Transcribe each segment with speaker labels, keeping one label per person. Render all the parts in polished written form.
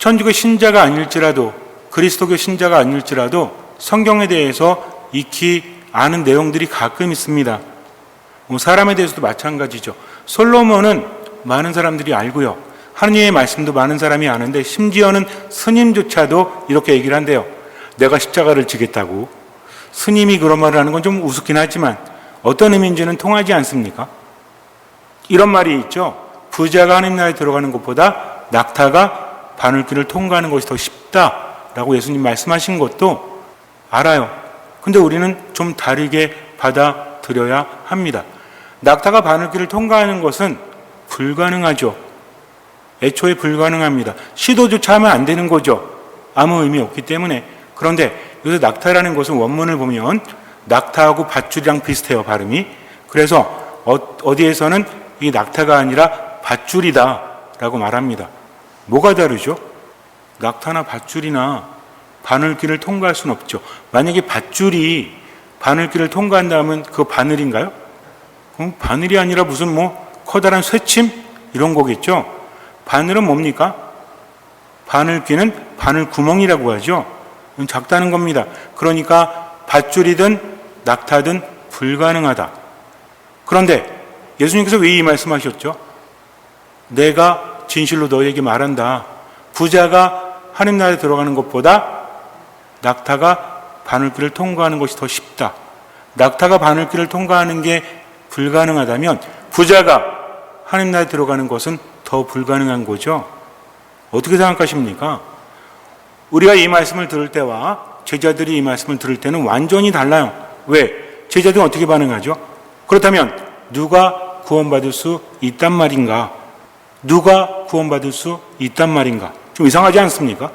Speaker 1: 천주교 신자가 아닐지라도, 그리스도교 신자가 아닐지라도 성경에 대해서 익히 아는 내용들이 가끔 있습니다. 사람에 대해서도 마찬가지죠. 솔로몬은 많은 사람들이 알고요, 하느님의 말씀도 많은 사람이 아는데 심지어는 스님조차도 이렇게 얘기를 한대요. 내가 십자가를 지겠다고. 스님이 그런 말을 하는 건 좀 우습긴 하지만 어떤 의미인지는 통하지 않습니까? 이런 말이 있죠. 부자가 하느님 나라에 들어가는 것보다 낙타가 바늘길을 통과하는 것이 더 쉽다라고 예수님 말씀하신 것도 알아요. 근데 우리는 좀 다르게 받아들여야 합니다. 낙타가 바늘길을 통과하는 것은 불가능하죠. 애초에 불가능합니다. 시도조차 하면 안 되는 거죠. 아무 의미 없기 때문에. 그런데 여기서 낙타라는 것은 원문을 보면 낙타하고 밧줄이랑 비슷해요, 발음이. 그래서 어디에서는 이 낙타가 아니라 밧줄이다 라고 말합니다. 뭐가 다르죠? 낙타나 밧줄이나 바늘길을 통과할 수는 없죠. 만약에 밧줄이 바늘길을 통과한다면 그거 바늘인가요? 그럼 바늘이 아니라 무슨 커다란 쇠침? 이런 거겠죠. 바늘은 뭡니까? 바늘귀는 바늘구멍이라고 하죠. 작다는 겁니다. 그러니까 밧줄이든 낙타든 불가능하다. 그런데 예수님께서 왜 이 말씀하셨죠? 내가 진실로 너에게 말한다. 부자가 하느님 나라에 들어가는 것보다 낙타가 바늘길을 통과하는 것이 더 쉽다. 낙타가 바늘길을 통과하는 게 불가능하다면 부자가 하느님 나라에 들어가는 것은 더 불가능한 거죠. 어떻게 생각하십니까? 우리가 이 말씀을 들을 때와 제자들이 이 말씀을 들을 때는 완전히 달라요. 왜? 제자들은 어떻게 반응하죠? 그렇다면 누가 구원받을 수 있단 말인가? 누가 구원받을 수 있단 말인가? 좀 이상하지 않습니까?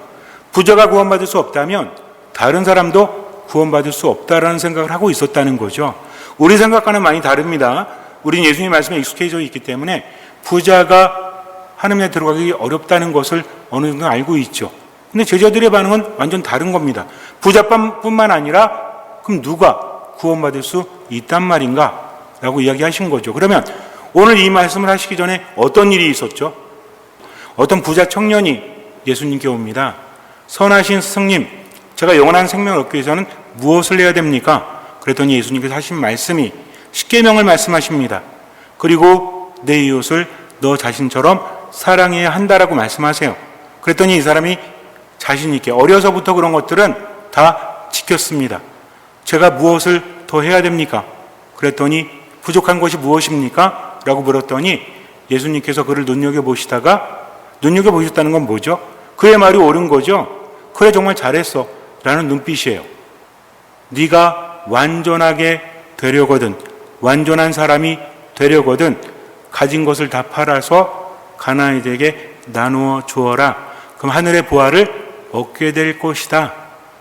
Speaker 1: 부자가 구원받을 수 없다면 다른 사람도 구원받을 수 없다라는 생각을 하고 있었다는 거죠. 우리 생각과는 많이 다릅니다. 우리는 예수님 말씀에 익숙해져 있기 때문에 부자가 하느님에 들어가기 어렵다는 것을 어느 정도 알고 있죠. 근데 제자들의 반응은 완전 다른 겁니다. 부자뿐만 아니라 그럼 누가 구원받을 수 있단 말인가? 라고 이야기하신 거죠. 그러면 오늘 이 말씀을 하시기 전에 어떤 일이 있었죠? 어떤 부자 청년이 예수님께 옵니다. 선하신 스승님, 제가 영원한 생명을 얻기 위해서는 무엇을 해야 됩니까? 그랬더니 예수님께서 하신 말씀이 십계명을 말씀하십니다. 그리고 내 이웃을 너 자신처럼 사랑해야 한다라고 말씀하세요. 그랬더니 이 사람이 자신 있게 어려서부터 그런 것들은 다 지켰습니다. 제가 무엇을 더 해야 됩니까? 그랬더니 부족한 것이 무엇입니까? 라고 물었더니 예수님께서 그를 눈여겨보시다가, 눈여겨보셨다는 건 뭐죠? 그의 말이 옳은 거죠. 그래, 정말 잘했어 라는 눈빛이에요. 네가 완전하게 되려거든, 완전한 사람이 되려거든 가진 것을 다 팔아서 가난이들에게 나누어 주어라. 그럼 하늘의 보화를 얻게 될 것이다.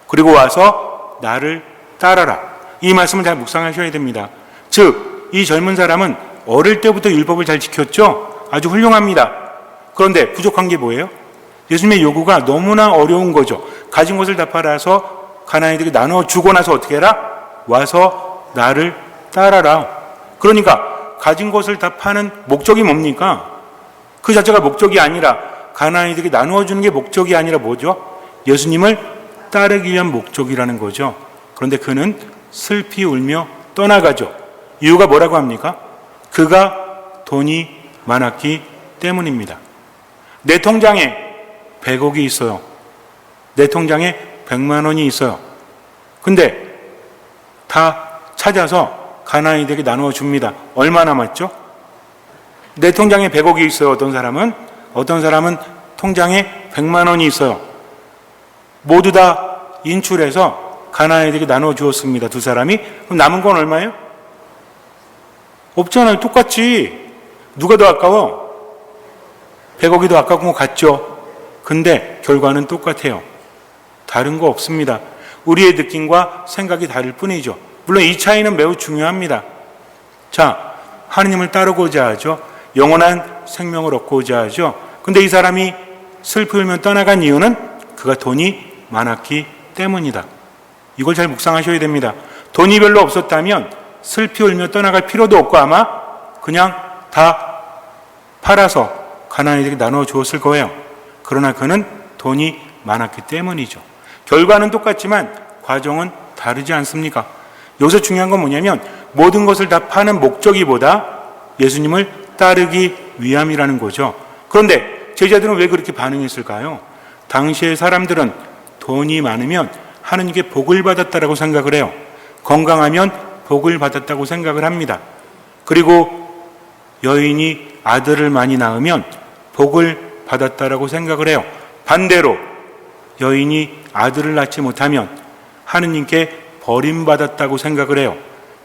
Speaker 1: 그리고 와서 나를 따라라. 이 말씀을 잘 묵상하셔야 됩니다. 즉, 이 젊은 사람은 어릴 때부터 율법을 잘 지켰죠. 아주 훌륭합니다. 그런데 부족한 게 뭐예요? 예수님의 요구가 너무나 어려운 거죠. 가진 것을 다 팔아서 가난이들에게 나누어 주고 나서 어떻게 해라? 와서 나를 따라라. 그러니까 가진 것을 다 파는 목적이 뭡니까? 그 자체가 목적이 아니라, 가난이들에게 나누어 주는 게 목적이 아니라 뭐죠? 예수님을 따르기 위한 목적이라는 거죠. 그런데 그는 슬피 울며 떠나가죠. 이유가 뭐라고 합니까? 그가 돈이 많았기 때문입니다. 내 통장에 100억이 있어요. 내 통장에 100만 원이 있어요. 근데 다 찾아서 가난이들에게 나누어 줍니다. 얼마 남았죠? 내 통장에 100억이 있어요. 어떤 사람은 통장에 100만 원이 있어요. 모두 다 인출해서 가난이들에게 나누어 주었습니다. 두 사람이. 그럼 남은 건 얼마예요? 없잖아요. 똑같이. 누가 더 아까워? 100억이 더 아까운 것 같죠? 근데 결과는 똑같아요. 다른 거 없습니다. 우리의 느낌과 생각이 다를 뿐이죠. 물론 이 차이는 매우 중요합니다. 자, 하느님을 따르고자 하죠. 영원한 생명을 얻고자 하죠. 근데 이 사람이 슬피 울며 떠나간 이유는 그가 돈이 많았기 때문이다. 이걸 잘 묵상하셔야 됩니다. 돈이 별로 없었다면 슬피 울며 떠나갈 필요도 없고 아마 그냥 다 팔아서 가난이들에게 나누어 주었을 거예요. 그러나 그는 돈이 많았기 때문이죠. 결과는 똑같지만 과정은 다르지 않습니까? 여기서 중요한 건 뭐냐면 모든 것을 다 파는 목적이보다 예수님을 따르기 위함이라는 거죠. 그런데 제자들은 왜 그렇게 반응했을까요? 당시의 사람들은 돈이 많으면 하느님께 복을 받았다라고 생각을 해요. 건강하면 복을 받았다고 생각을 합니다. 그리고 여인이 아들을 많이 낳으면 복을 받았다라고 생각을 해요. 반대로 여인이 아들을 낳지 못하면 하느님께 버림받았다고 생각을 해요.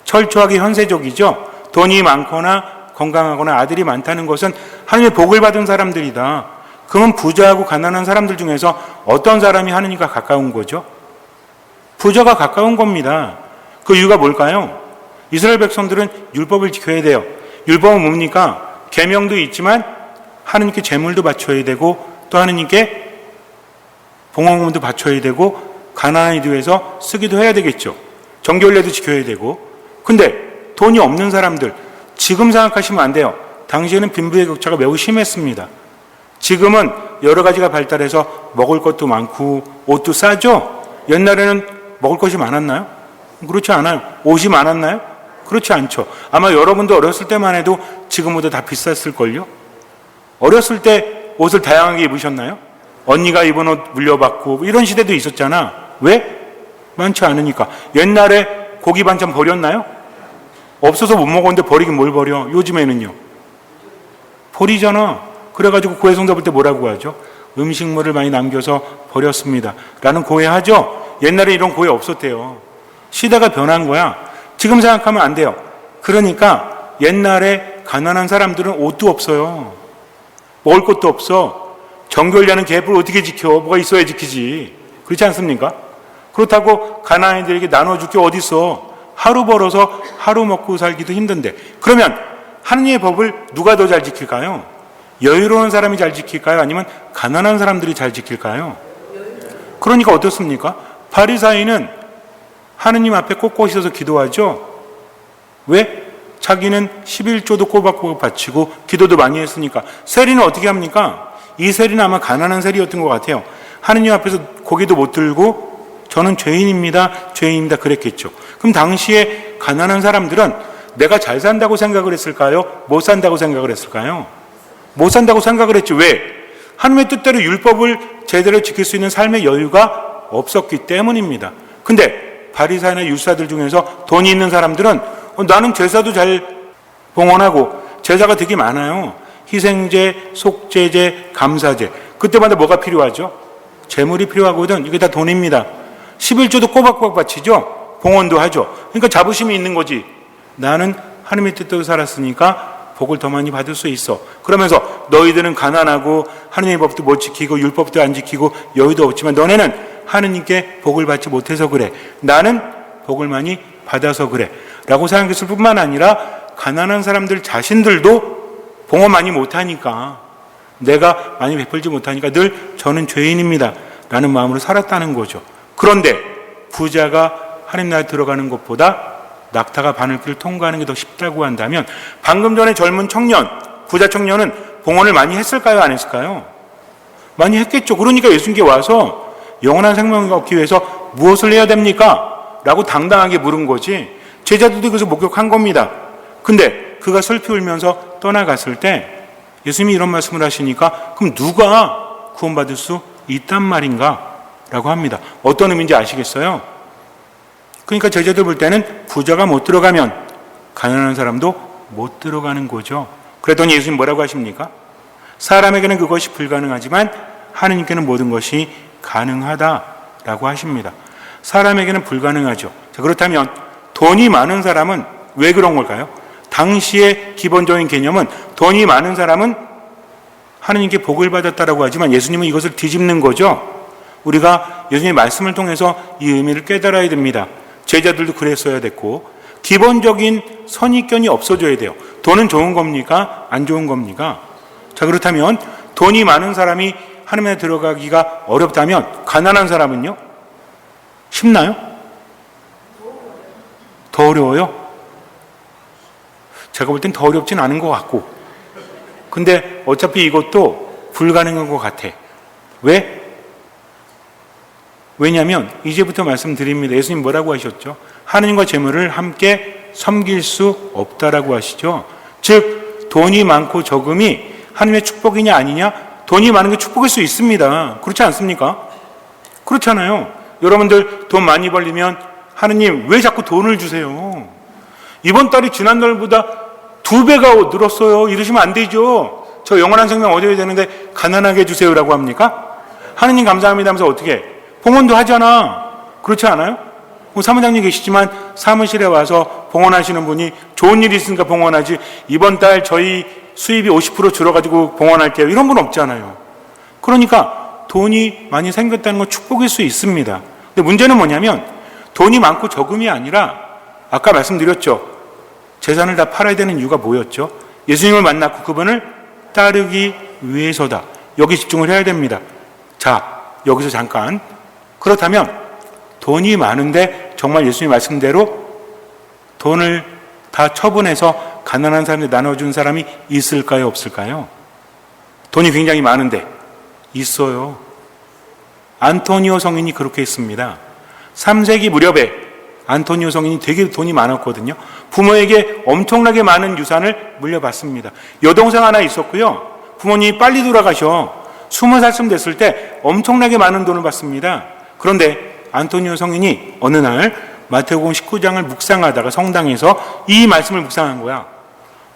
Speaker 1: 철저하게 현세적이죠. 돈이 많거나 건강하거나 아들이 많다는 것은 하느님의 복을 받은 사람들이다. 그러면 부자하고 가난한 사람들 중에서 어떤 사람이 하느님과 가까운 거죠? 부자가 가까운 겁니다. 그 이유가 뭘까요? 이스라엘 백성들은 율법을 지켜야 돼요. 율법은 뭡니까? 계명도 있지만 하느님께 제물도 바쳐야 되고 또 하느님께 봉헌금도 바쳐야 되고 가난한 이들 위해서 쓰기도 해야 되겠죠. 정결례도 지켜야 되고. 근데 돈이 없는 사람들, 지금 생각하시면 안 돼요. 당시에는 빈부의 격차가 매우 심했습니다. 지금은 여러 가지가 발달해서 먹을 것도 많고 옷도 싸죠. 옛날에는 먹을 것이 많았나요? 그렇지 않아요. 옷이 많았나요? 그렇지 않죠. 아마 여러분도 어렸을 때만 해도 지금보다 다 비쌌을걸요? 어렸을 때 옷을 다양하게 입으셨나요? 언니가 입은 옷 물려받고 이런 시대도 있었잖아. 왜? 많지 않으니까. 옛날에 고기 반찬 버렸나요? 없어서 못 먹었는데 버리긴 뭘 버려? 요즘에는요. 버리잖아. 그래가지고 고해성사 볼 때 뭐라고 하죠? 음식물을 많이 남겨서 버렸습니다. 라는 고해하죠? 옛날에 이런 고해 없었대요. 시대가 변한 거야. 지금 생각하면 안 돼요. 그러니까 옛날에 가난한 사람들은 옷도 없어요. 먹을 것도 없어. 정결례는 계획을 어떻게 지켜? 뭐가 있어야 지키지. 그렇지 않습니까? 그렇다고 가난한이들에게 나눠줄 게 어디 있어? 하루 벌어서 하루 먹고 살기도 힘든데. 그러면 하느님의 법을 누가 더 잘 지킬까요? 여유로운 사람이 잘 지킬까요? 아니면 가난한 사람들이 잘 지킬까요? 그러니까 어떻습니까? 바리사이는 하느님 앞에 꼿꼿이 서서 기도하죠. 왜? 자기는 11조도 꼬박꼬박 바치고 기도도 많이 했으니까. 세리는 어떻게 합니까? 이 세리는 아마 가난한 세리였던 것 같아요. 하느님 앞에서 고개도 못 들고 저는 죄인입니다. 죄인입니다. 그랬겠죠. 그럼 당시에 가난한 사람들은 내가 잘 산다고 생각을 했을까요? 못 산다고 생각을 했을까요? 못 산다고 생각을 했죠. 왜? 하나님의 뜻대로 율법을 제대로 지킬 수 있는 삶의 여유가 없었기 때문입니다. 근데 바리사이나 율사들 중에서 돈이 있는 사람들은 나는 제사도 잘 봉헌하고 제사가 되게 많아요. 희생제, 속죄제, 감사제. 그때마다 뭐가 필요하죠? 재물이 필요하거든. 이게 다 돈입니다. 11조도 꼬박꼬박 바치죠. 봉헌도 하죠. 그러니까 자부심이 있는 거지. 나는 하나님의 뜻대로 살았으니까 복을 더 많이 받을 수 있어. 그러면서 너희들은 가난하고 하나님의 법도 못 지키고 율법도 안 지키고 여유도 없지만 너네는 하나님께 복을 받지 못해서 그래. 나는 복을 많이 받아서 그래. 라고 생각했을 뿐만 아니라 가난한 사람들 자신들도 봉헌 많이 못하니까 내가 많이 베풀지 못하니까 늘 저는 죄인입니다. 라는 마음으로 살았다는 거죠. 그런데 부자가 하나님 나라에 들어가는 것보다 낙타가 바늘길을 통과하는 게 더 쉽다고 한다면 방금 전에 젊은 청년, 부자 청년은 봉헌을 많이 했을까요? 안 했을까요? 많이 했겠죠. 그러니까 예수님께 와서 영원한 생명을 얻기 위해서 무엇을 해야 됩니까? 라고 당당하게 물은 거지. 제자들도 그래서 목격한 겁니다. 근데 그가 슬피 울면서 떠나갔을 때 예수님이 이런 말씀을 하시니까 그럼 누가 구원받을 수 있단 말인가? 라고 합니다. 어떤 의미인지 아시겠어요? 그러니까 제자들 볼 때는 부자가 못 들어가면 가난한 사람도 못 들어가는 거죠. 그랬더니 예수님 뭐라고 하십니까? 사람에게는 그것이 불가능하지만 하느님께는 모든 것이 가능하다라고 하십니다. 사람에게는 불가능하죠. 자, 그렇다면 돈이 많은 사람은 왜 그런 걸까요? 당시의 기본적인 개념은 돈이 많은 사람은 하느님께 복을 받았다라고 하지만 예수님은 이것을 뒤집는 거죠. 우리가 예수님의 말씀을 통해서 이 의미를 깨달아야 됩니다. 제자들도 그랬어야 됐고 기본적인 선입견이 없어져야 돼요. 돈은 좋은 겁니까? 안 좋은 겁니까? 자, 그렇다면 돈이 많은 사람이 하나님에 들어가기가 어렵다면 가난한 사람은요? 쉽나요? 더 어려워요? 제가 볼 땐 더 어렵진 않은 것 같고 근데 어차피 이것도 불가능한 것 같아. 왜? 왜냐하면 이제부터 말씀드립니다. 예수님 뭐라고 하셨죠? 하느님과 재물을 함께 섬길 수 없다라고 하시죠. 즉 돈이 많고 적음이 하나님의 축복이냐 아니냐? 돈이 많은 게 축복일 수 있습니다. 그렇지 않습니까? 그렇잖아요. 여러분들 돈 많이 벌리면 하느님 왜 자꾸 돈을 주세요? 이번 달이 지난달보다 2배가 늘었어요. 이러시면 안 되죠. 저 영원한 생명 얻어야 되는데 가난하게 해주세요라고 합니까? 하느님 감사합니다 하면서 어떻게 해? 봉헌도 하잖아. 그렇지 않아요? 사무장님 계시지만 사무실에 와서 봉헌하시는 분이 좋은 일이 있으니까 봉헌하지 이번 달 저희 수입이 50% 줄어가지고 봉헌할게요. 이런 분 없잖아요. 그러니까 돈이 많이 생겼다는 건 축복일 수 있습니다. 근데 문제는 뭐냐면 돈이 많고 적음이 아니라 아까 말씀드렸죠. 재산을 다 팔아야 되는 이유가 뭐였죠? 예수님을 만났고 그분을 따르기 위해서다. 여기 집중을 해야 됩니다. 자, 여기서 잠깐. 그렇다면 돈이 많은데 정말 예수님 말씀대로 돈을 다 처분해서 가난한 사람들 나눠준 사람이 있을까요? 없을까요? 돈이 굉장히 많은데 있어요. 안토니오 성인이 그렇게 했습니다. 3세기 무렵에 안토니오 성인이 되게 돈이 많았거든요. 부모에게 엄청나게 많은 유산을 물려받습니다. 여동생 하나 있었고요. 부모님이 빨리 돌아가셔 20살쯤 됐을 때 엄청나게 많은 돈을 받습니다. 그런데 안토니오 성인이 어느 날 마태복음 19장을 묵상하다가 성당에서 이 말씀을 묵상한 거야.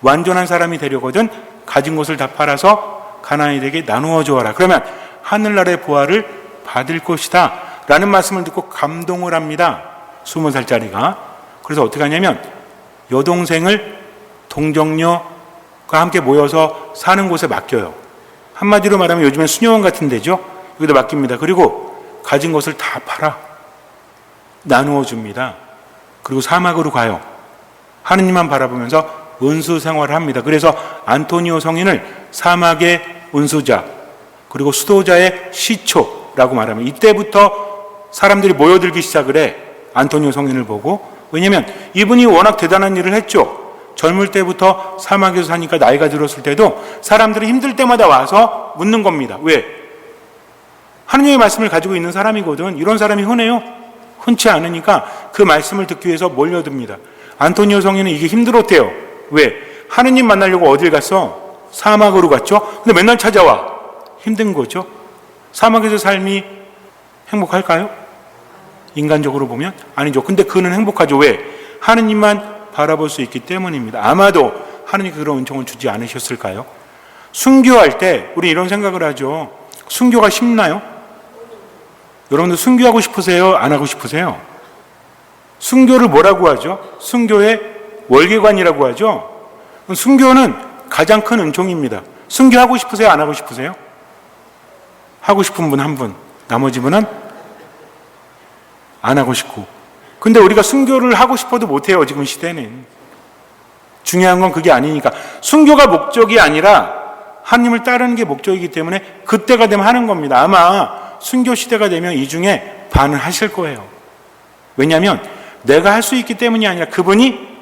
Speaker 1: 완전한 사람이 되려거든 가진 것을 다 팔아서 가난이들에게 나누어 주어라. 그러면 하늘나라의 보화를 받을 것이다 라는 말씀을 듣고 감동을 합니다. 20살짜리가. 그래서 어떻게 하냐면 여동생을 동정녀가 함께 모여서 사는 곳에 맡겨요. 한마디로 말하면 요즘엔 수녀원 같은 데죠. 여기다 맡깁니다. 그리고 가진 것을 다 팔아 나누어 줍니다. 그리고 사막으로 가요. 하느님만 바라보면서 은수 생활을 합니다. 그래서 안토니오 성인을 사막의 은수자 그리고 수도자의 시초라고 말하면 이때부터 사람들이 모여들기 시작을 해. 안토니오 성인을 보고. 왜냐하면 이분이 워낙 대단한 일을 했죠. 젊을 때부터 사막에서 사니까 나이가 들었을 때도 사람들이 힘들 때마다 와서 묻는 겁니다. 왜? 하느님의 말씀을 가지고 있는 사람이거든. 이런 사람이 흔해요? 흔치 않으니까 그 말씀을 듣기 위해서 몰려듭니다. 안토니오 성인은 이게 힘들었대요. 왜? 하느님 만나려고 어딜 갔어? 사막으로 갔죠? 근데 맨날 찾아와. 힘든 거죠. 사막에서 삶이 행복할까요? 인간적으로 보면 아니죠. 근데 그는 행복하죠. 왜? 하느님만 바라볼 수 있기 때문입니다. 아마도 하느님께 그런 은총을 주지 않으셨을까요? 순교할 때 우리 이런 생각을 하죠. 순교가 쉽나요? 여러분들 순교하고 싶으세요? 안 하고 싶으세요? 순교를 뭐라고 하죠? 순교의 월계관이라고 하죠. 순교는 가장 큰 은총입니다. 순교하고 싶으세요? 안 하고 싶으세요? 하고 싶은 분 한 분, 나머지 분은 안 하고 싶고. 근데 우리가 순교를 하고 싶어도 못해요. 지금 시대는. 중요한 건 그게 아니니까. 순교가 목적이 아니라 하나님을 따르는 게 목적이기 때문에 그때가 되면 하는 겁니다. 아마 순교 시대가 되면 이 중에 반을 하실 거예요. 왜냐하면 내가 할 수 있기 때문이 아니라 그분이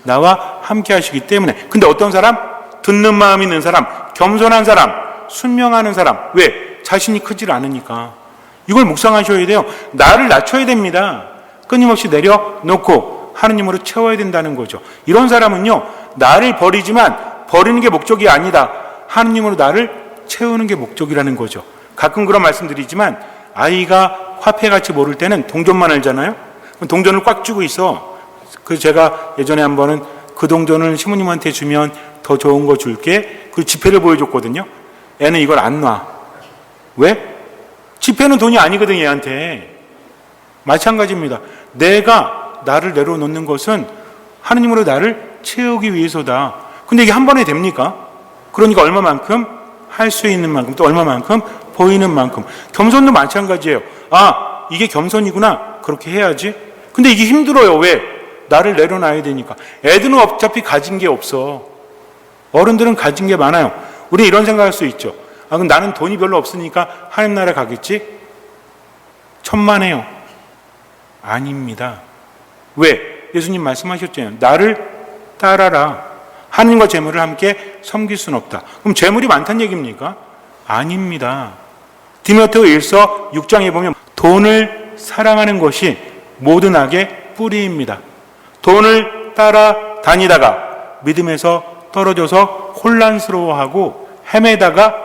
Speaker 1: 나와 함께 하시기 때문에. 근데 어떤 사람? 듣는 마음 있는 사람, 겸손한 사람, 순명하는 사람. 왜? 자신이 크질 않으니까. 이걸 묵상하셔야 돼요. 나를 낮춰야 됩니다. 끊임없이 내려놓고 하느님으로 채워야 된다는 거죠. 이런 사람은요, 나를 버리지만 버리는 게 목적이 아니다. 하느님으로 나를 채우는 게 목적이라는 거죠. 가끔 그런 말씀드리지만 아이가 화폐같이 모를 때는 동전만 알잖아요. 동전을 꽉 쥐고 있어. 그래서 제가 예전에 한 번은 그 동전을 시모님한테 주면 더 좋은 거 줄게. 그 지폐를 보여줬거든요. 애는 이걸 안 놔. 왜? 지폐는 돈이 아니거든 얘한테. 마찬가지입니다. 내가 나를 내려놓는 것은 하느님으로 나를 채우기 위해서다. 근데 이게 한 번에 됩니까? 그러니까 얼마만큼? 할 수 있는 만큼, 또 얼마만큼? 보이는 만큼. 겸손도 마찬가지예요. 아, 이게 겸손이구나. 그렇게 해야지. 근데 이게 힘들어요. 왜? 나를 내려놔야 되니까. 애들은 어차피 가진 게 없어. 어른들은 가진 게 많아요. 우리 이런 생각할 수 있죠. 아, 그럼 나는 돈이 별로 없으니까 하나님 나라 가겠지? 천만에요. 아닙니다. 왜? 예수님 말씀하셨잖아요. 나를 따라라. 하느님과 재물을 함께 섬길 수는 없다. 그럼 재물이 많다는 얘기입니까? 아닙니다. 디모데후서 1서 6장에 보면 돈을 사랑하는 것이 모든 악의 뿌리입니다. 돈을 따라다니다가 믿음에서 떨어져서 혼란스러워하고 헤매다가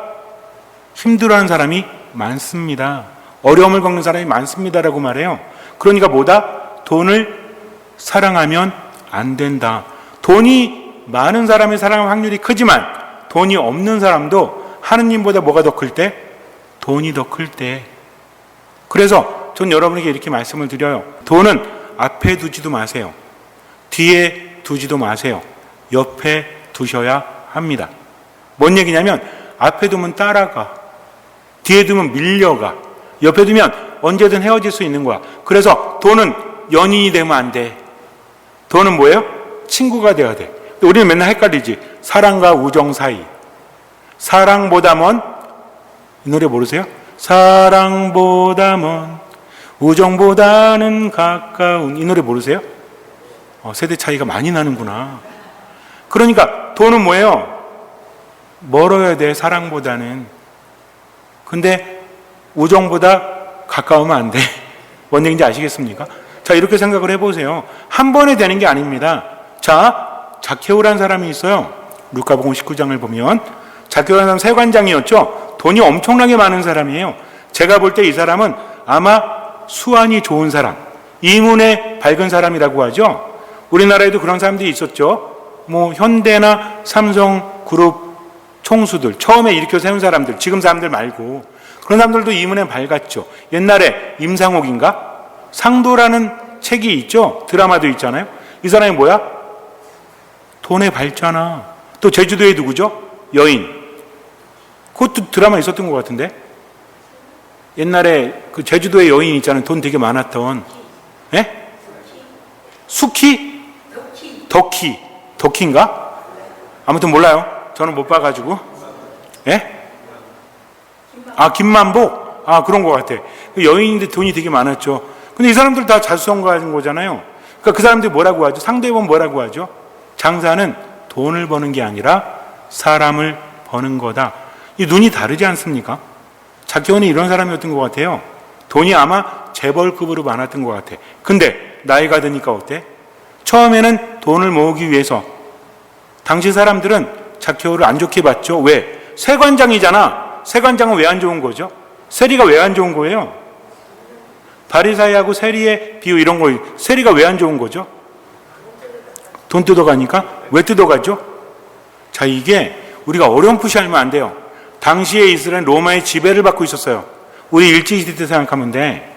Speaker 1: 힘들어하는 사람이 많습니다. 어려움을 겪는 사람이 많습니다라고 말해요. 그러니까 뭐다? 돈을 사랑하면 안 된다. 돈이 많은 사람의 사랑할 확률이 크지만 돈이 없는 사람도 하느님보다 뭐가 더 클 때? 돈이 더 클 때. 그래서 전 여러분에게 이렇게 말씀을 드려요. 돈은 앞에 두지도 마세요. 뒤에 두지도 마세요. 옆에 두셔야 합니다. 뭔 얘기냐면 앞에 두면 따라가. 뒤에 두면 밀려가. 옆에 두면 언제든 헤어질 수 있는 거야. 그래서 돈은 연인이 되면 안 돼. 돈은 뭐예요? 친구가 돼야 돼. 우리는 맨날 헷갈리지. 사랑과 우정 사이. 사랑보다 먼, 이 노래 모르세요? 사랑보다 먼 우정보다는 가까운, 이 노래 모르세요? 세대 차이가 많이 나는구나. 그러니까 돈은 뭐예요? 멀어야 돼, 사랑보다는. 근데 우정보다 가까우면 안 돼. 뭔 얘기인지 아시겠습니까? 자, 이렇게 생각을 해보세요. 한 번에 되는 게 아닙니다. 자, zakhe오라는 사람이 있어요. 루카복음 19장을 보면 zakhe오라는 사람 세관장이었죠. 돈이 엄청나게 많은 사람이에요. 제가 볼 때 이 사람은 아마 수완이 좋은 사람, 이문에 밝은 사람이라고 하죠. 우리나라에도 그런 사람들이 있었죠. 뭐 현대나 삼성 그룹 총수들, 처음에 일으켜 세운 사람들, 지금 사람들 말고 그런 사람들도 이문에 밝았죠. 옛날에 임상옥인가? 상도라는 책이 있죠. 드라마도 있잖아요. 이 사람이 뭐야? 돈에 밝잖아. 또 제주도에 누구죠? 여인. 그것도 드라마 있었던 것 같은데. 옛날에 그 제주도에 여인 있잖아요. 돈 되게 많았던. 예? 수키? 덕희인가? 아무튼 몰라요. 저는 못 봐가지고. 예? 김만복? 그런 것 같아. 여인인데 돈이 되게 많았죠. 근데 이 사람들 다 자수성가한 거잖아요. 그러니까 그 사람들이 뭐라고 하죠? 상대에 보면 뭐라고 하죠? 장사는 돈을 버는 게 아니라 사람을 버는 거다. 이 눈이 다르지 않습니까? zakhe오는 이런 사람이었던 것 같아요. 돈이 아마 재벌급으로 많았던 것 같아. 근데 나이가 드니까 어때? 처음에는 돈을 모으기 위해서 당시 사람들은 zakhe오를 안 좋게 봤죠. 왜? 세관장이잖아. 세관장은 왜 안 좋은 거죠? 세리가 왜 안 좋은 거예요? 바리사이하고 세리의 비유 이런 거, 세리가 왜 안 좋은 거죠? 돈 뜯어가니까? 왜 뜯어가죠? 자, 이게 우리가 어렴풋이 알면 안 돼요. 당시에 이스라엘 로마의 지배를 받고 있었어요. 우리 일제시대 때 생각하면 돼.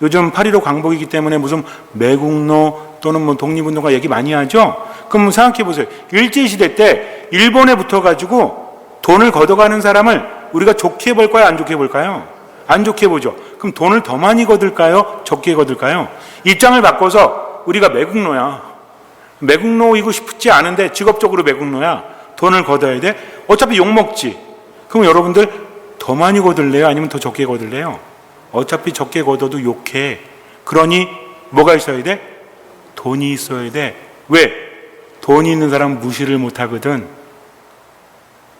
Speaker 1: 요즘 8.15 광복이기 때문에 무슨 매국노 또는 뭐 독립운동가 얘기 많이 하죠? 그럼 생각해 보세요. 일제시대 때 일본에 붙어가지고 돈을 걷어가는 사람을 우리가 좋게 볼까요? 안 좋게 볼까요? 안 좋게 보죠. 그럼 돈을 더 많이 거둘까요? 적게 거둘까요? 입장을 바꿔서 우리가 매국노야. 매국노이고 싶지 않은데 직업적으로 매국노야. 돈을 걷어야 돼? 어차피 욕먹지. 그럼 여러분들 더 많이 거둘래요? 아니면 더 적게 거둘래요? 어차피 적게 걷어도 욕해. 그러니 뭐가 있어야 돼? 돈이 있어야 돼. 왜? 돈이 있는 사람은 무시를 못하거든.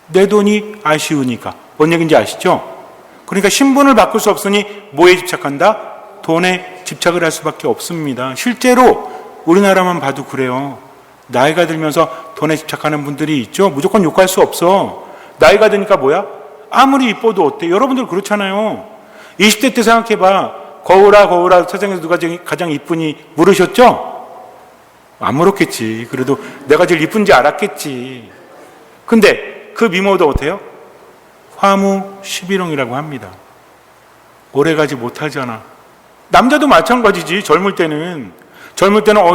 Speaker 1: 내 돈이 아쉬우니까. 뭔 얘기인지 아시죠? 그러니까 신분을 바꿀 수 없으니 뭐에 집착한다? 돈에 집착을 할 수밖에 없습니다. 실제로 우리나라만 봐도 그래요. 나이가 들면서 돈에 집착하는 분들이 있죠. 무조건 욕할 수 없어. 나이가 드니까 뭐야? 아무리 이뻐도 어때? 여러분들 그렇잖아요. 20대 때 생각해봐. 거울아 세상에서 누가 가장 이쁘니 물으셨죠? 안 물었겠지. 그래도 내가 제일 이쁜지 알았겠지. 근데 그 미모도 어때요? 화무 11홍이라고 합니다. 오래가지 못하잖아. 남자도 마찬가지지. 젊을 때는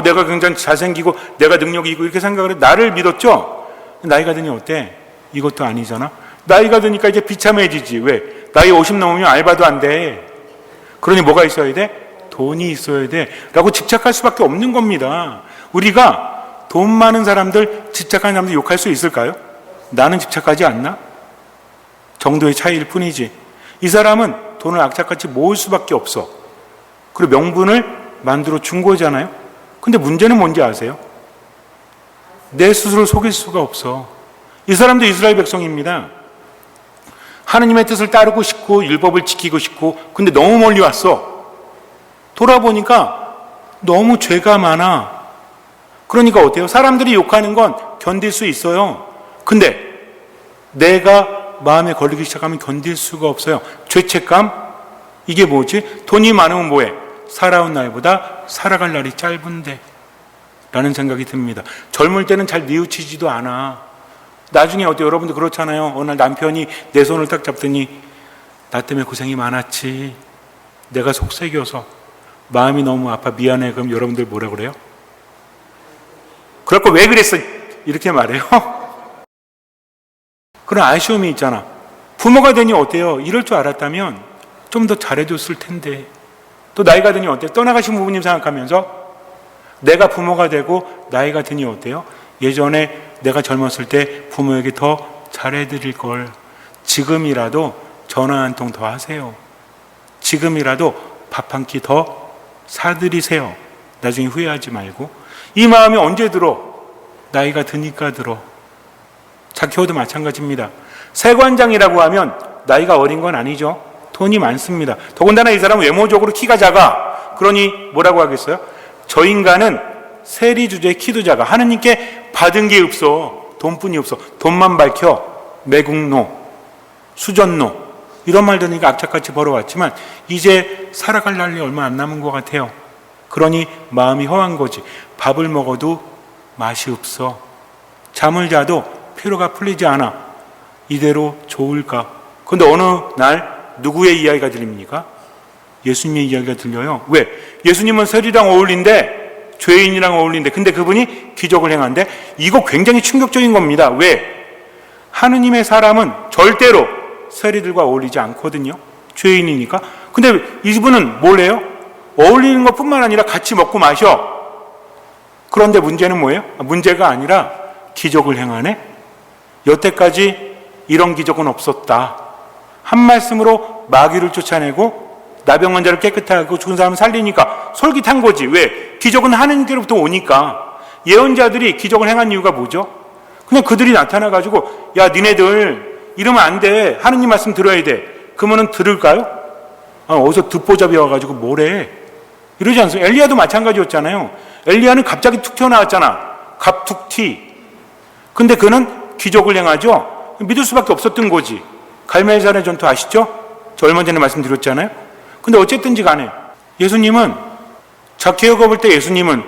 Speaker 1: 내가 굉장히 잘생기고 내가 능력이 있고 이렇게 생각을 해. 나를 믿었죠? 나이가 드니 어때? 이것도 아니잖아. 나이가 드니까 이제 비참해지지. 왜? 나이 50 넘으면 알바도 안 돼. 그러니 뭐가 있어야 돼? 돈이 있어야 돼. 라고 집착할 수밖에 없는 겁니다. 우리가 돈 많은 사람들, 집착하는 사람들 욕할 수 있을까요? 나는 집착하지 않나? 정도의 차이일 뿐이지. 이 사람은 돈을 악착같이 모을 수밖에 없어. 그리고 명분을 만들어 준 거잖아요. 근데 문제는 뭔지 아세요? 내 스스로 속일 수가 없어. 이 사람도 이스라엘 백성입니다. 하느님의 뜻을 따르고 싶고 율법을 지키고 싶고 근데 너무 멀리 왔어. 돌아보니까 너무 죄가 많아. 그러니까 어때요? 사람들이 욕하는 건 견딜 수 있어요. 근데 내가 마음에 걸리기 시작하면 견딜 수가 없어요. 죄책감? 이게 뭐지? 돈이 많으면 뭐해? 살아온 날보다 살아갈 날이 짧은데 라는 생각이 듭니다. 젊을 때는 잘 뉘우치지도 않아. 나중에 어때요? 여러분도 그렇잖아요. 어느 날 남편이 내 손을 딱 잡더니 나 때문에 고생이 많았지. 내가 속색여서 마음이 너무 아파 미안해. 그럼 여러분들 뭐라 그래요? 그럴 거 왜 그랬어? 이렇게 말해요. 그런 아쉬움이 있잖아. 부모가 되니 어때요? 이럴 줄 알았다면 좀 더 잘해줬을 텐데. 또 나이가 드니 어때요? 떠나가신 부모님 생각하면서 내가 부모가 되고 나이가 드니 어때요? 예전에 내가 젊었을 때 부모에게 더 잘해드릴 걸. 지금이라도 전화 한 통 더 하세요. 지금이라도 밥 한 끼 더 사드리세요. 나중에 후회하지 말고. 이 마음이 언제 들어? 나이가 드니까 들어. zakhe오도 마찬가지입니다. 세관장이라고 하면 나이가 어린 건 아니죠. 돈이 많습니다. 더군다나 이 사람은 외모적으로 키가 작아. 그러니 뭐라고 하겠어요? 저 인간은 세리주제에 키도 작아. 하느님께 받은 게 없어. 돈뿐이 없어. 돈만 밝혀 매국노, 수전노 이런 말 들으니까 악착같이 벌어왔지만 이제 살아갈 날이 얼마 안 남은 것 같아요. 그러니 마음이 허한 거지. 밥을 먹어도 맛이 없어. 잠을 자도 피로가 풀리지 않아. 이대로 좋을까? 그런데 어느 날 누구의 이야기가 들립니까? 예수님의 이야기가 들려요. 왜? 예수님은 세리랑 어울린데, 죄인이랑 어울린데, 근데 그분이 기적을 행한데 이거 굉장히 충격적인 겁니다. 왜? 하느님의 사람은 절대로 세리들과 어울리지 않거든요. 죄인이니까. 근데 이분은 뭘 해요? 어울리는 것뿐만 아니라 같이 먹고 마셔. 그런데 문제는 뭐예요? 문제가 아니라 기적을 행하네? 여태까지 이런 기적은 없었다. 한 말씀으로 마귀를 쫓아내고 나병 환자를 깨끗하게 하고 죽은 사람을 살리니까 솔깃한 거지. 왜? 기적은 하느님께로부터 오니까. 예언자들이 기적을 행한 이유가 뭐죠? 그냥 그들이 나타나가지고 야 니네들 이러면 안 돼. 하느님 말씀 들어야 돼. 그러면은 들을까요? 어디서 듣보잡이 와가지고 뭐래. 이러지 않습니까? 엘리야도 마찬가지였잖아요. 엘리야는 갑자기 툭 튀어나왔잖아. 갑툭튀. 근데 그는 기적을 행하죠. 믿을 수밖에 없었던 거지. 갈멜산의 전투 아시죠? 저 얼마 전에 말씀드렸잖아요. 근데 어쨌든지 간에 예수님은 zakhe오가 볼 때 예수님은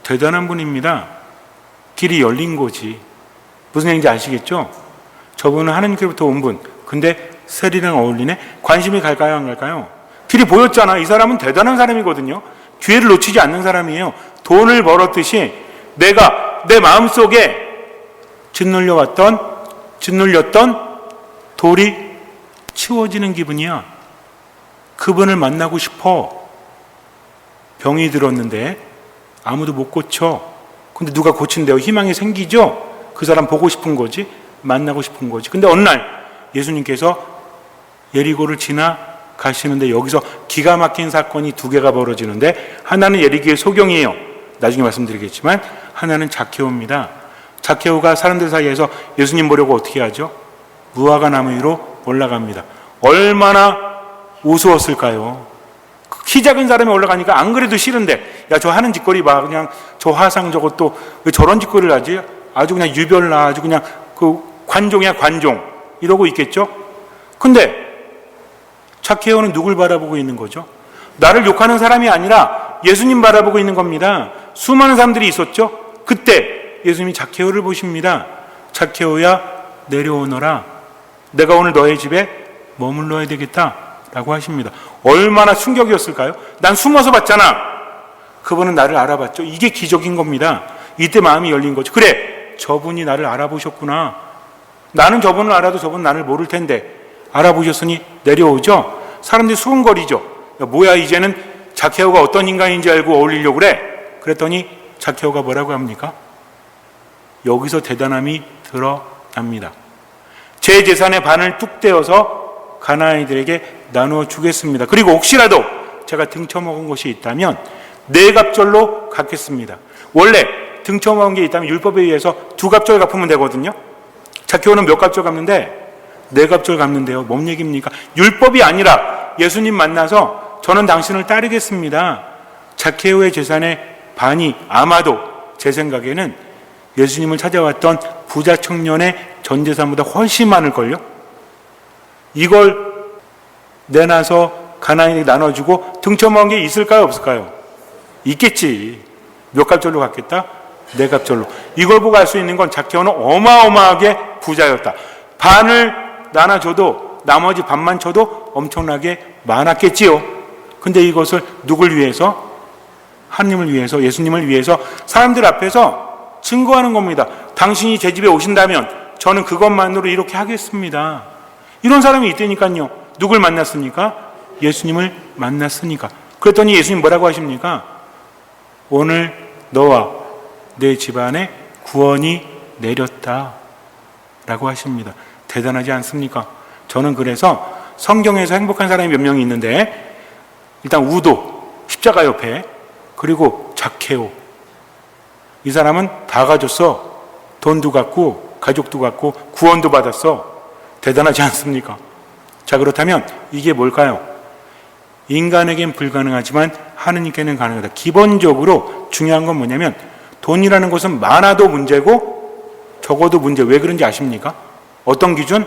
Speaker 1: 대단한 분입니다. 길이 열린 거지. 무슨 얘기인지 아시겠죠? 저분은 하나님께로부터 온 분. 근데 세리랑 어울리네? 관심이 갈까요? 안 갈까요? 길이 보였잖아. 이 사람은 대단한 사람이거든요. 기회를 놓치지 않는 사람이에요. 돈을 벌었듯이 내가 내 마음속에 짓눌렸던 돌이 치워지는 기분이야. 그분을 만나고 싶어. 병이 들었는데 아무도 못 고쳐. 근데 누가 고친대요? 희망이 생기죠? 그 사람 보고 싶은 거지. 만나고 싶은 거지. 근데 어느 날 예수님께서 예리고를 지나가시는데 여기서 기가 막힌 사건이 두 개가 벌어지는데 하나는 예리고의 소경이에요. 나중에 말씀드리겠지만 하나는 zakhe오입니다. zakhe오가 사람들 사이에서 예수님 보려고 어떻게 하죠? 무화과 나무 위로 올라갑니다. 얼마나 우스웠을까요? 키 작은 사람이 올라가니까 안 그래도 싫은데 야 저 하는 짓거리 봐. 그냥 저 화상 저것도 왜 저런 짓거리를 하지? 아주 그냥 유별나. 아주 그냥 그 관종이야 관종. 이러고 있겠죠? 근데 zakhe오는 누굴 바라보고 있는 거죠? 나를 욕하는 사람이 아니라 예수님 바라보고 있는 겁니다. 수많은 사람들이 있었죠? 그때 예수님이 zakhe오를 보십니다. zakhe오야 내려오너라. 내가 오늘 너의 집에 머물러야 되겠다 라고 하십니다. 얼마나 충격이었을까요? 난 숨어서 봤잖아. 그분은 나를 알아봤죠. 이게 기적인 겁니다. 이때 마음이 열린 거죠. 그래, 저분이 나를 알아보셨구나. 나는 저분을 알아도 저분은 나를 모를 텐데 알아보셨으니 내려오죠. 사람들이 수군거리죠. 야, 뭐야 이제는 zakhe오가 어떤 인간인지 알고 어울리려고 그래. 그랬더니 zakhe오가 뭐라고 합니까? 여기서 대단함이 드러납니다. 제 재산의 반을 뚝 떼어서 가난아이들에게 나누어 주겠습니다. 그리고 혹시라도 제가 등쳐먹은 것이 있다면 네 갑절로 갚겠습니다. 원래 등쳐먹은 게 있다면 율법에 의해서 두 갑절 갚으면 되거든요. zakhe오는 몇 갑절 갚는데 네 갑절 갚는데요. 뭔 얘기입니까? 율법이 아니라 예수님 만나서 저는 당신을 따르겠습니다. zakhe오의 재산의 반이 아마도 제 생각에는 예수님을 찾아왔던 부자 청년의 전 재산보다 훨씬 많을걸요. 이걸 내놔서 가난에게 나눠주고 등쳐먹은 게 있을까요, 없을까요? 있겠지. 몇 갑절로 갔겠다? 네 갑절로. 이걸 보고 알 수 있는 건 zakhe오는 어마어마하게 부자였다. 반을 나눠줘도 나머지 반만 쳐도 엄청나게 많았겠지요. 근데 이것을 누굴 위해서? 하나님을 위해서, 예수님을 위해서 사람들 앞에서 증거하는 겁니다. 당신이 제 집에 오신다면 저는 그것만으로 이렇게 하겠습니다. 이런 사람이 있다니까요. 누굴 만났습니까? 예수님을 만났으니까. 그랬더니 예수님 뭐라고 하십니까? 오늘 너와 내 집안에 구원이 내렸다 라고 하십니다. 대단하지 않습니까? 저는 그래서 성경에서 행복한 사람이 몇 명이 있는데, 일단 우도 십자가 옆에, 그리고 zakhe오, 이 사람은 다 가졌어. 돈도 갖고 가족도 갖고 구원도 받았어. 대단하지 않습니까? 자, 그렇다면 이게 뭘까요? 인간에겐 불가능하지만 하느님께는 가능하다. 기본적으로 중요한 건 뭐냐면, 돈이라는 것은 많아도 문제고 적어도 문제. 왜 그런지 아십니까? 어떤 기준?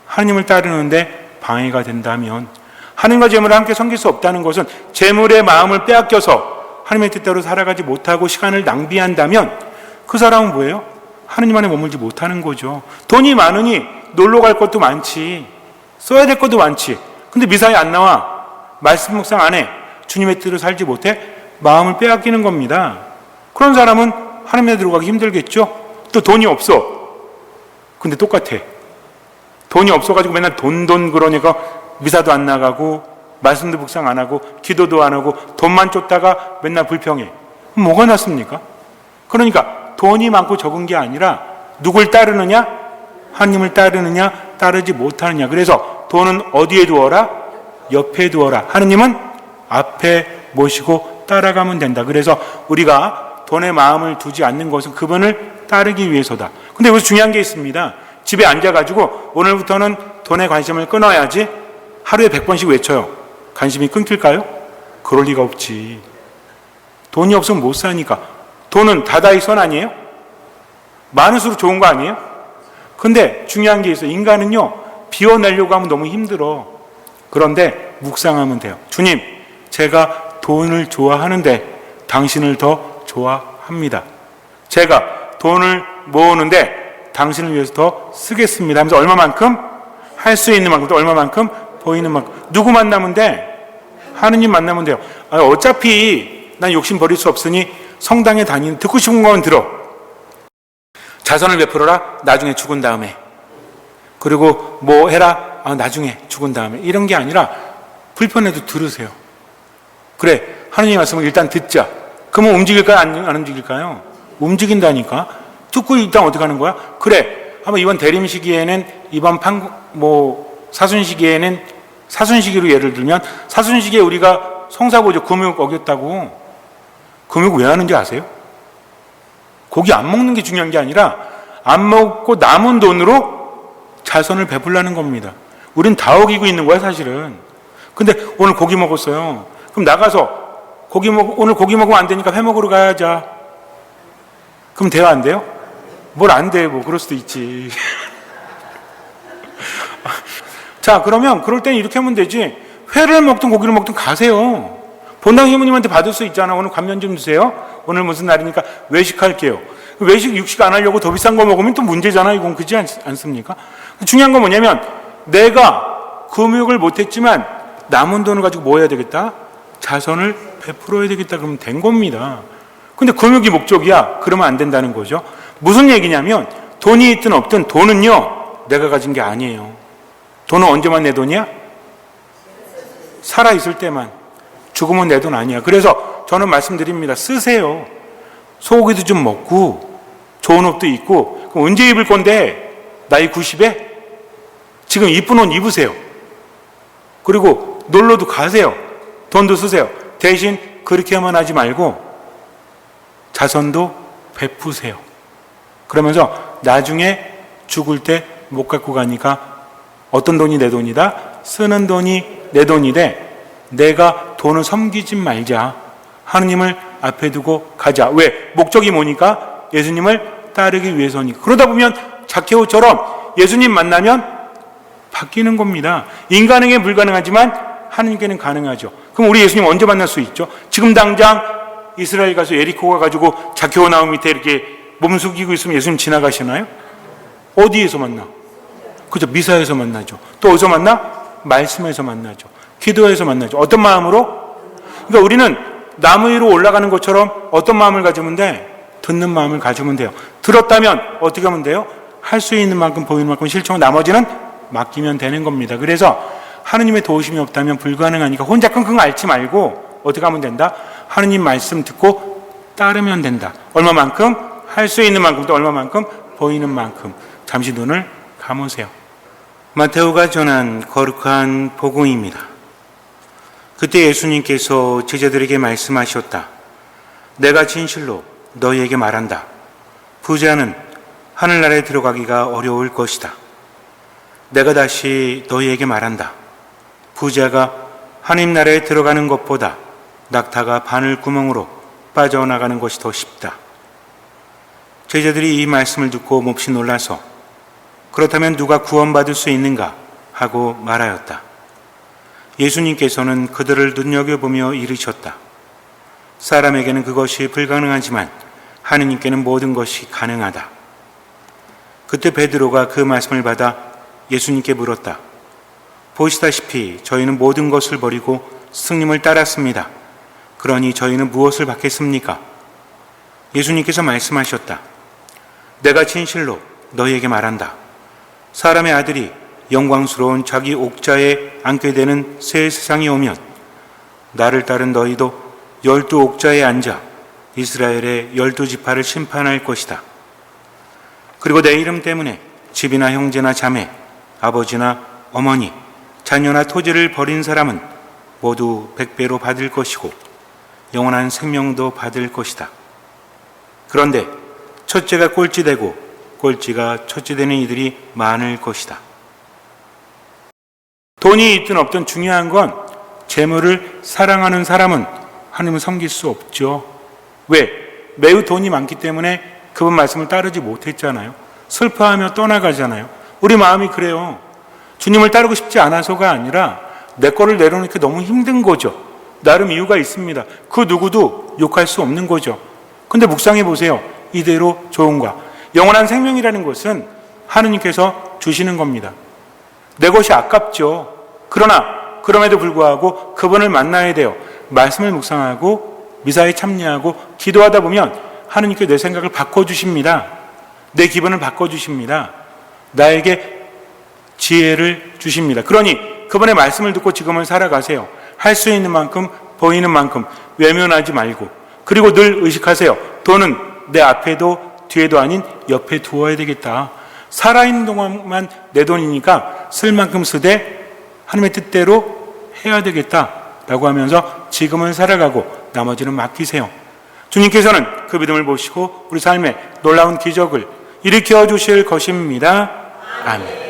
Speaker 1: 하느님을 따르는데 방해가 된다면. 하느님과 재물을 함께 섬길 수 없다는 것은 재물의 마음을 빼앗겨서 하나님의 뜻대로 살아가지 못하고 시간을 낭비한다면 그 사람은 뭐예요? 하느님 안에 머물지 못하는 거죠. 돈이 많으니 놀러 갈 것도 많지, 써야 될 것도 많지. 근데 미사에 안 나와, 말씀 묵상 안 해, 주님의 뜻으로 살지 못해, 마음을 빼앗기는 겁니다. 그런 사람은 하나님에 들어가기 힘들겠죠. 또 돈이 없어. 근데 똑같아. 돈이 없어가지고 맨날 돈 그러니까 미사도 안 나가고 말씀도 묵상 안 하고 기도도 안 하고 돈만 쫓다가 맨날 불평해. 뭐가 낫습니까? 그러니까 돈이 많고 적은 게 아니라 누굴 따르느냐? 하나님을 따르느냐? 따르지 못하느냐. 그래서 돈은 어디에 두어라? 옆에 두어라. 하나님은 앞에 모시고 따라가면 된다. 그래서 우리가 돈에 마음을 두지 않는 것은 그분을 따르기 위해서다. 근데 여기서 중요한 게 있습니다. 집에 앉아가지고 오늘부터는 돈에 관심을 끊어야지 하루에 100번씩 외쳐요. 관심이 끊길까요? 그럴 리가 없지. 돈이 없으면 못 사니까. 돈은 다다이 선 아니에요? 많을수록 좋은 거 아니에요? 근데 중요한 게 있어요. 인간은요, 비워내려고 하면 너무 힘들어. 그런데 묵상하면 돼요. 주님, 제가 돈을 좋아하는데 당신을 더 좋아합니다. 제가 돈을 모으는데 당신을 위해서 더 쓰겠습니다 하면서 얼마만큼? 할 수 있는 만큼, 또 얼마만큼? 보이는 만큼. 누구 만나면 돼? 하느님 만나면 돼요. 어차피 난 욕심 버릴 수 없으니 성당에 다니는, 듣고 싶은 거는 들어. 자선을 베풀어라. 나중에 죽은 다음에. 그리고 뭐 해라. 나중에 죽은 다음에. 이런 게 아니라 불편해도 들으세요. 그래, 하느님 말씀을 일단 듣자. 그러면 움직일까요? 안 움직일까요? 움직인다니까. 듣고 일단 어떻게 하는 거야? 그래, 한번 이번 대림 시기에는, 이번 사순시기에는, 사순시기로 예를 들면 사순시기에 우리가 성사보죠. 금욕 어겼다고. 금욕 왜 하는지 아세요? 고기 안 먹는 게 중요한 게 아니라 안 먹고 남은 돈으로 자선을 베풀라는 겁니다. 우린 다 어기고 있는 거야 사실은. 근데 오늘 고기 먹었어요. 그럼 나가서 오늘 고기 먹으면 안 되니까 회 먹으러 가야자. 그럼 돼요, 안 돼요? 뭘 안 돼, 뭐 그럴 수도 있지. 자, 그러면 그럴 땐 이렇게 하면 되지. 회를 먹든 고기를 먹든 가세요. 본당 이모님한테 받을 수 있잖아. 오늘 감면 좀 주세요. 오늘 무슨 날이니까 외식할게요. 외식 육식 안 하려고 더 비싼 거 먹으면 또 문제잖아. 이건 그렇지 않습니까? 중요한 건 뭐냐면, 내가 금욕을 못했지만 남은 돈을 가지고 뭐 해야 되겠다? 자선을 베풀어야 되겠다. 그러면 된 겁니다. 근데 금욕이 목적이야. 그러면 안 된다는 거죠. 무슨 얘기냐면, 돈이 있든 없든 돈은요, 내가 가진 게 아니에요. 돈은 언제만 내 돈이야? 살아있을 때만. 죽으면 내 돈 아니야. 그래서 저는 말씀드립니다. 쓰세요. 소고기도 좀 먹고 좋은 옷도 입고. 그럼 언제 입을 건데? 나이 90에? 지금 이쁜 옷 입으세요. 그리고 놀러도 가세요. 돈도 쓰세요. 대신 그렇게만 하지 말고 자선도 베푸세요. 그러면서 나중에 죽을 때 못 갖고 가니까 어떤 돈이 내 돈이다? 쓰는 돈이 내 돈이 돼. 내가 돈을 섬기지 말자. 하느님을 앞에 두고 가자. 왜? 목적이 뭐니까? 예수님을 따르기 위해서니까. 그러다 보면 zakhe오처럼 예수님 만나면 바뀌는 겁니다. 인간에게 불가능하지만 하느님께는 가능하죠. 그럼 우리 예수님 언제 만날 수 있죠? 지금 당장 이스라엘 가서 예리코 가가지고 zakhe오 나무 밑에 이렇게 몸 숙이고 있으면 예수님 지나가시나요? 어디에서 만나? 그죠? 미사에서 만나죠. 또 어디서 만나? 말씀에서 만나죠. 기도에서 만나죠. 어떤 마음으로? 그러니까 우리는 나무 위로 올라가는 것처럼 어떤 마음을 가지면 돼? 듣는 마음을 가지면 돼요. 들었다면 어떻게 하면 돼요? 할 수 있는 만큼 보이는 만큼 실천하고 나머지는 맡기면 되는 겁니다. 그래서 하느님의 도우심이 없다면 불가능하니까 혼자 끙끙 앓지 말고 어떻게 하면 된다? 하느님 말씀 듣고 따르면 된다. 얼마만큼? 할 수 있는 만큼, 또 얼마만큼? 보이는 만큼. 잠시 눈을 감으세요. 마테오가 전한 거룩한 복음입니다. 그때 예수님께서 제자들에게 말씀하셨다. 내가 진실로 너희에게 말한다. 부자는 하늘나라에 들어가기가 어려울 것이다. 내가 다시 너희에게 말한다. 부자가 하나님 나라에 들어가는 것보다 낙타가 바늘 구멍으로 빠져나가는 것이 더 쉽다. 제자들이 이 말씀을 듣고 몹시 놀라서 그렇다면 누가 구원받을 수 있는가 하고 말하였다. 예수님께서는 그들을 눈여겨보며 이르셨다. 사람에게는 그것이 불가능하지만 하느님께는 모든 것이 가능하다. 그때 베드로가 그 말씀을 받아 예수님께 물었다. 보시다시피 저희는 모든 것을 버리고 스승님을 따랐습니다. 그러니 저희는 무엇을 받겠습니까? 예수님께서 말씀하셨다. 내가 진실로 너희에게 말한다. 사람의 아들이 영광스러운 자기 옥좌에 앉게 되는 새 세상이 오면 나를 따른 너희도 12옥좌에 앉아 이스라엘의 12지파를 심판할 것이다. 그리고 내 이름 때문에 집이나 형제나 자매, 아버지나 어머니, 자녀나 토지를 버린 사람은 모두 100배로 받을 것이고 영원한 생명도 받을 것이다. 그런데 첫째가 꼴찌되고 꼴찌가 첫째되는 이들이 많을 것이다. 돈이 있든 없든 중요한 건 재물을 사랑하는 사람은 하나님을 섬길 수 없죠. 왜? 매우 돈이 많기 때문에 그분 말씀을 따르지 못했잖아요. 슬퍼하며 떠나가잖아요. 우리 마음이 그래요. 주님을 따르고 싶지 않아서가 아니라 내 거를 내려놓기 너무 힘든 거죠. 나름 이유가 있습니다. 그 누구도 욕할 수 없는 거죠. 근데 묵상해 보세요. 이대로 좋은가? 영원한 생명이라는 것은 하느님께서 주시는 겁니다. 내 것이 아깝죠. 그러나 그럼에도 불구하고 그분을 만나야 돼요. 말씀을 묵상하고 미사에 참여하고 기도하다 보면 하느님께 내 생각을 바꿔주십니다. 내 기분을 바꿔주십니다. 나에게 지혜를 주십니다. 그러니 그분의 말씀을 듣고 지금을 살아가세요. 할 수 있는 만큼 보이는 만큼 외면하지 말고, 그리고 늘 의식하세요. 돈은 내 앞에도 뒤에도 아닌 옆에 두어야 되겠다. 살아있는 동안만 내 돈이니까 쓸 만큼 쓰되 하나님의 뜻대로 해야 되겠다라고 하면서 지금을 살아가고 나머지는 맡기세요. 주님께서는 그 믿음을 보시고 우리 삶에 놀라운 기적을 일으켜 주실 것입니다. 아멘.